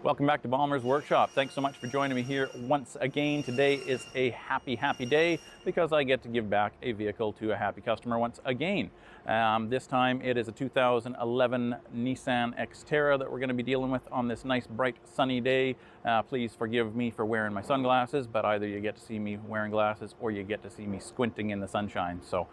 Welcome back to Balmer's Workshop. Thanks so much for joining me here once again. Today is a happy day because I get to give back a vehicle to a happy customer once again. This time it is a 2011 Nissan Xterra that we're going to be dealing with on this nice bright sunny day. Please forgive me for wearing my sunglasses, but either you get to see me wearing glasses or you get to see me squinting in the sunshine. So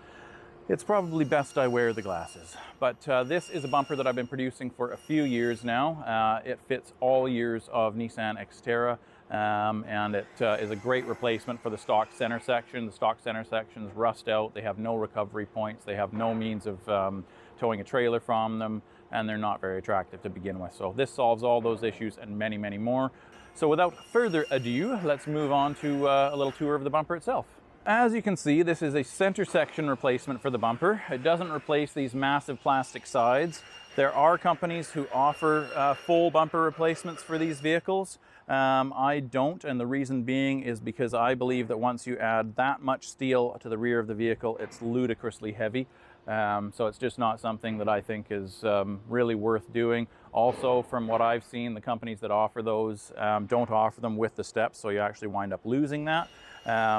it's probably best I wear the glasses. But this is a bumper that I've been producing for a few years now. It fits all years of Nissan Xterra, and it is a great replacement for the stock center section. The stock center sections rust out, they have no recovery points, they have no means of towing a trailer from them, and they're not very attractive to begin with. So this solves all those issues and many more. So without further ado, let's move on to a little tour of the bumper itself. As you can see, this is a center section replacement for the bumper. It doesn't replace these massive plastic sides. There are companies who offer full bumper replacements for these vehicles. I don't, and the reason being is because I believe that once you add that much steel to the rear of the vehicle, it's ludicrously heavy. So it's just not something that I think is really worth doing. Also, from what I've seen, the companies that offer those don't offer them with the steps, so you actually wind up losing that,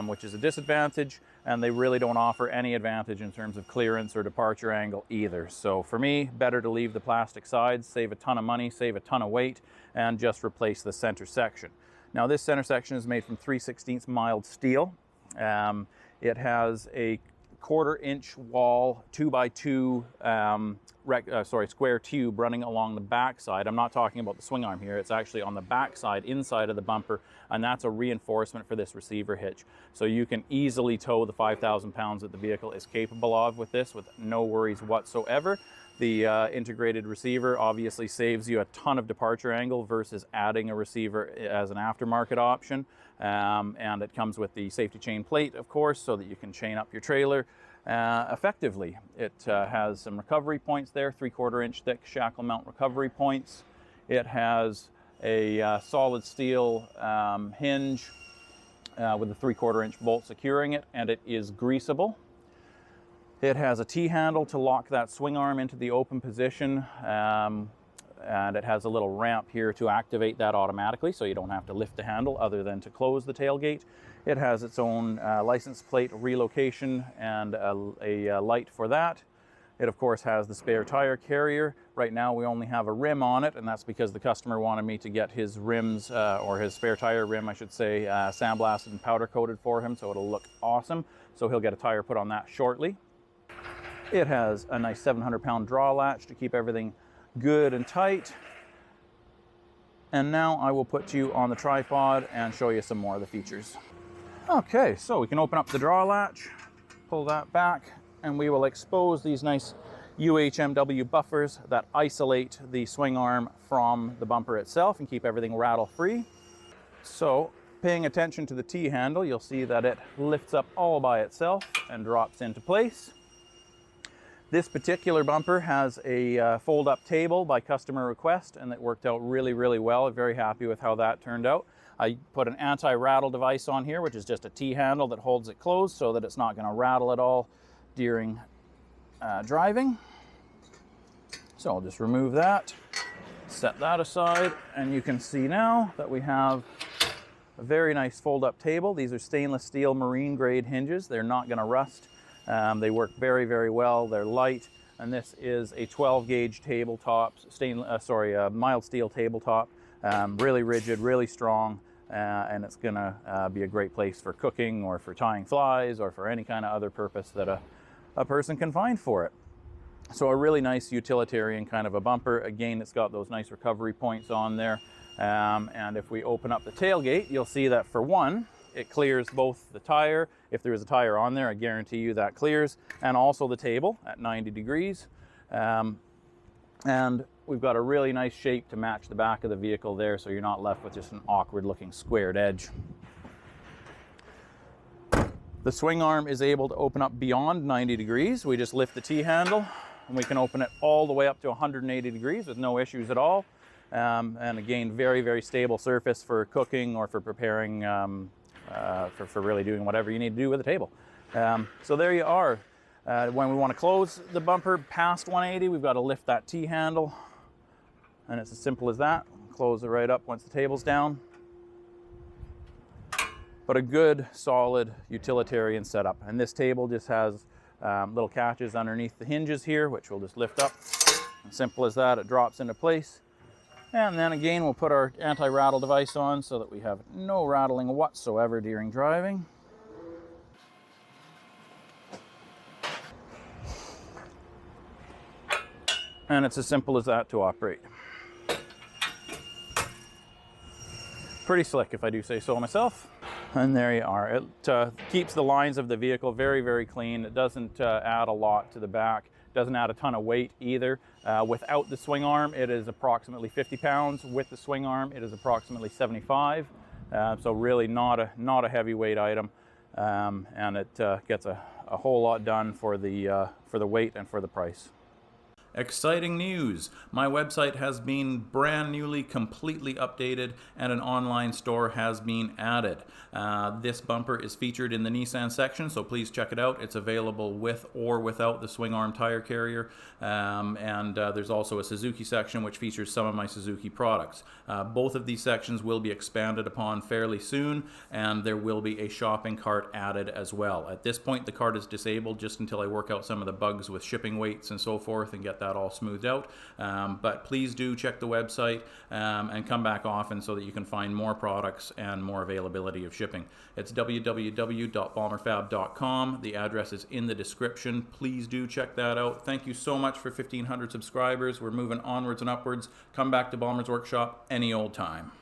which is a disadvantage, and they really don't offer any advantage in terms of clearance or departure angle either. So for me, better to leave the plastic sides, save a ton of money, save a ton of weight, and just replace the center section. Now this center section is made from 3/16 mild steel. It has a 1/4 inch wall, 2x2 square tube running along the back side. I'm not talking about the swing arm here, it's actually on the back side inside of the bumper, and that's a reinforcement for this receiver hitch. So you can easily tow the 5,000 pounds that the vehicle is capable of with this with no worries whatsoever. The integrated receiver obviously saves you a ton of departure angle versus adding a receiver as an aftermarket option. And it comes with the safety chain plate, of course, so that you can chain up your trailer effectively. It has some recovery points there, 3/4 inch thick shackle mount recovery points. It has a solid steel hinge with a 3/4 inch bolt securing it, and it is greasable. It has a T-handle to lock that swing arm into the open position, and it has a little ramp here to activate that automatically, so you don't have to lift the handle other than to close the tailgate. It has its own license plate relocation and a light for that. It of course has the spare tire carrier. Right now we only have a rim on it, and that's because the customer wanted me to get his rims, or his spare tire rim I should say, sandblasted and powder coated for him, so it'll look awesome. So he'll get a tire put on that shortly. It has a nice 700-pound draw latch to keep everything good and tight. And now I will put you on the tripod and show you some more of the features. Okay, so we can open up the draw latch, pull that back, and we will expose these nice UHMW buffers that isolate the swing arm from the bumper itself and keep everything rattle free. So paying attention to the T-handle, you'll see that it lifts up all by itself and drops into place. This particular bumper has a fold-up table by customer request, and it worked out really well. I'm very happy with how that turned out. I put an anti-rattle device on here, which is just a T-handle that holds it closed so that it's not going to rattle at all during driving. So I'll just remove that, set that aside, and you can see now that we have a very nice fold-up table. These are stainless steel marine grade hinges. They're not going to rust. They work very well. They're light, and this is a 12 gauge tabletop, mild steel tabletop. Really rigid, really strong, and it's gonna be a great place for cooking or for tying flies or for any kind of other purpose that a person can find for it. So a really nice utilitarian kind of a bumper. Again, it's got those nice recovery points on there. And if we open up the tailgate, you'll see that for one, it clears both the tire. If there is a tire on there, I guarantee you that clears, and also the table at 90 degrees. And we've got a really nice shape to match the back of the vehicle there, so you're not left with just an awkward looking squared edge. The swing arm is able to open up beyond 90 degrees. We just lift the T-handle and we can open it all the way up to 180 degrees with no issues at all. And again, very stable surface for cooking or for preparing, for really doing whatever you need to do with the table. So there you are. When we want to close the bumper past 180, we've got to lift that T-handle, and it's as simple as that. close it right up once the table's down. But a good, solid utilitarian setup. And this table just has little catches underneath the hinges here, which we'll just lift up. Simple as that, it drops into place. And then again, we'll put our anti-rattle device on so that we have no rattling whatsoever during driving. And it's as simple as that to operate. Pretty slick, if I do say so myself. And there you are. It keeps the lines of the vehicle very, very clean. It doesn't add a lot to the back. Doesn't add a ton of weight either. Without the swing arm, it is approximately 50 pounds. With the swing arm, it is approximately 75. So really not a heavyweight item. And it gets a whole lot done for the weight and for the price. Exciting news! My website has been brand newly completely updated and an online store has been added. This bumper is featured in the Nissan section, so please check it out. It's available with or without the swing arm tire carrier. There's also a Suzuki section which features some of my Suzuki products. Both of these sections will be expanded upon fairly soon, and there will be a shopping cart added as well. At this point, the cart is disabled just until I work out some of the bugs with shipping weights and so forth and get that all smoothed out. But please do check the website and come back often so that you can find more products and more availability of shipping. It's www.balmerfab.com. The address is in the description. Please do check that out. Thank you so much for 1,500 subscribers. We're moving onwards and upwards. Come back to Balmer's Workshop any old time.